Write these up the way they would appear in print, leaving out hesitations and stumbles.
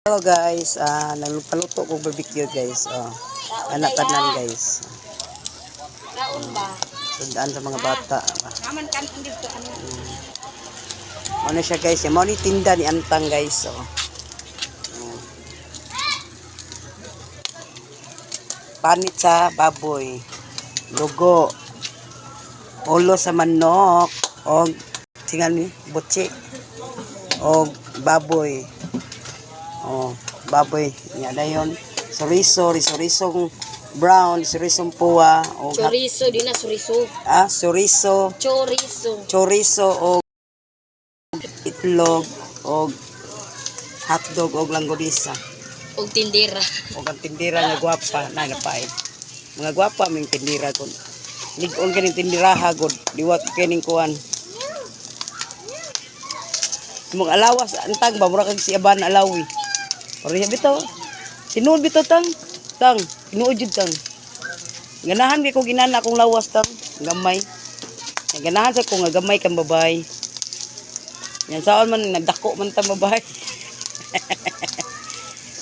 Hello guys, nagpaluto ko barbecue guys. Anak tanan guys. Tandaan sa mga bata. Ano siya guys, yung ni tinda ni Antang guys. Panit sa baboy, lugo, ulo sa manok, o singan ni butsi, o baboy. Baboy nya dayon riso-risong brown, riso-risong puwa o chorizo di na chorizo. Chorizo o itlog o hotdog o langgodisa Og tindera. o ang tindira nga gwapa na napait. Mga gwapa ming tindira kon. Lig-on kaning tindira hagod liwat kaning kuan. Mga alawas antang ba mura kag si Aban alawi. Pariya bitaw. Tinuod bitaw tang. Tinuod jud tang. Ganahan ko ginana akong lawas tang, gamay. Ganahan sa ko nga gamay kang babay. Yan saon man nagdako man tang babay.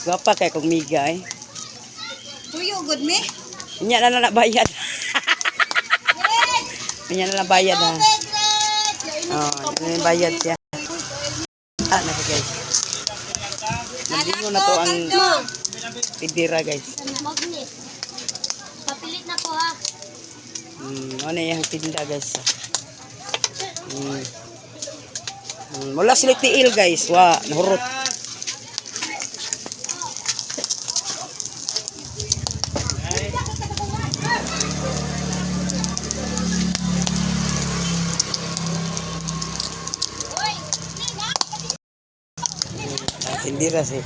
Gwapa kay kong miga eh. Tuyo good me? Nya na bayad. Nya na bayad ha. Bayad siya. Nasa guys. Nandito na to ang tindira guys. Magnet. Papilit na ko ha. Ano yung tinda guys. Mula sila tiil guys. Nahurot. Tindira si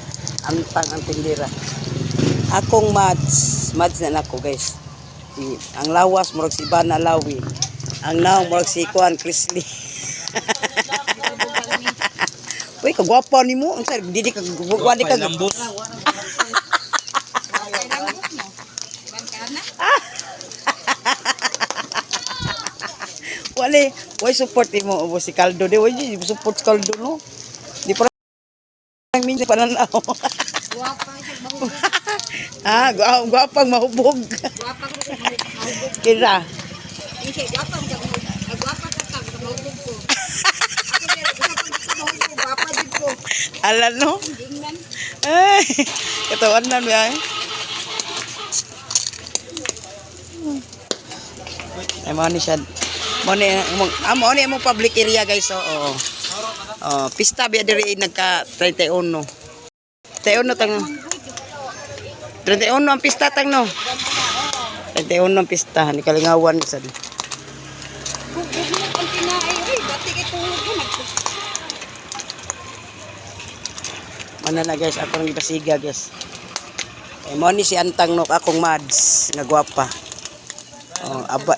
Antang ang tindira. Akong mads na nako guys. Ang lawas murag si Bana Lawi. Ang naong murag si Kuan Chrisley. Uy, kagwapa nimo. Unsa didi ka gwapa ka lambos. Why support mo ubo si Kaldo de. Why support si Kaldo no? Di pa minsan pananaw. Guwapang mahubog. Kira. Alam no? Ay, katawan na ba? Ay, mo ni siya. Mo ni mo public area guys. Pista biya diri nagka 31. 31 tang 31 ang pista tang no. 31 ang pista ni Kalingawan sad. Mana na guys, ako nang gipasiga guys. Mo ni si Antang no akong mads nga gwapa.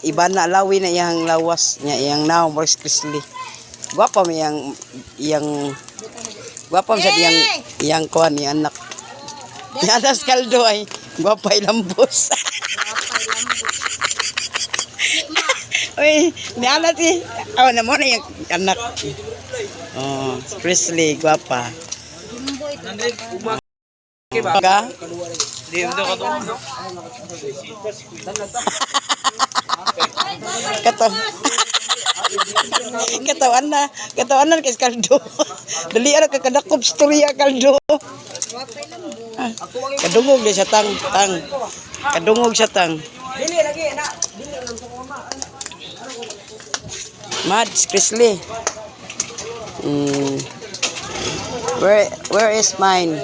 Iba na lawi na iyang lawas nya iyang naw Morris Chrisley. Gwapa mo iyang gwapa mo sa iyang kuan ni anak. Yadas Kaldo ay gwapa ilambos. Uy, ni anak si na mo na yung anak. Chrisley gwapa. Ka? Di mo ka to. Katawan na kay Kaldo. Dali ara ka kadakop storya Kaldo. Kadungog di sa tang. Kadungog sa tang. Dili lagi na. Mads Chrisley. Where is mine?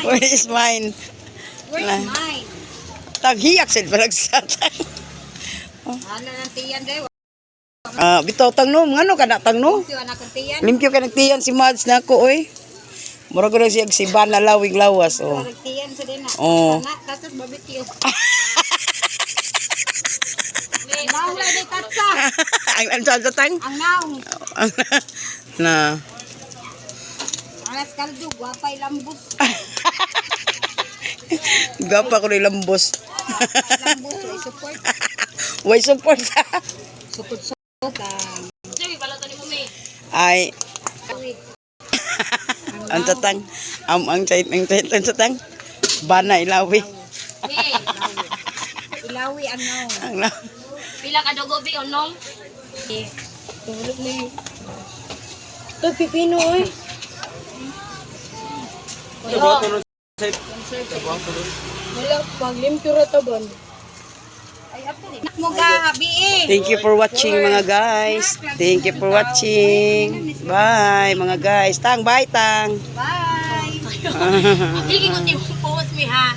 Where is mine? Where is mine? Taghiyak sa palagsatan. Ano nang tiyan day? Bitaw tang no, ngano kana tang no? Limpyo ka ng tiyan si Mads nako oy. Mura ko siya si Bana lawig lawas Tiyan sa din na. Kasos barbecue. Naong lang day katsa. Ang sa tang? Ang naong. Na. Alas Kaldo gwapay lambos. Gapa ko ni lambos. Lambos way support. Way support. Support. Ay Ang tatang, ang chait ang tatang, bana ilawi. Ilawi ano. Ang la. Pila ka dugo bi onong? Tulog na yun. Ito pipino oy. Wala pag limpyo ra taban. Ay, apil eh. Mo ga, habi eh. Thank you for watching mga guys. Thank you for watching. Bye mga guys. Tang, bye tang. Bye. Sige ko ti post mi ha.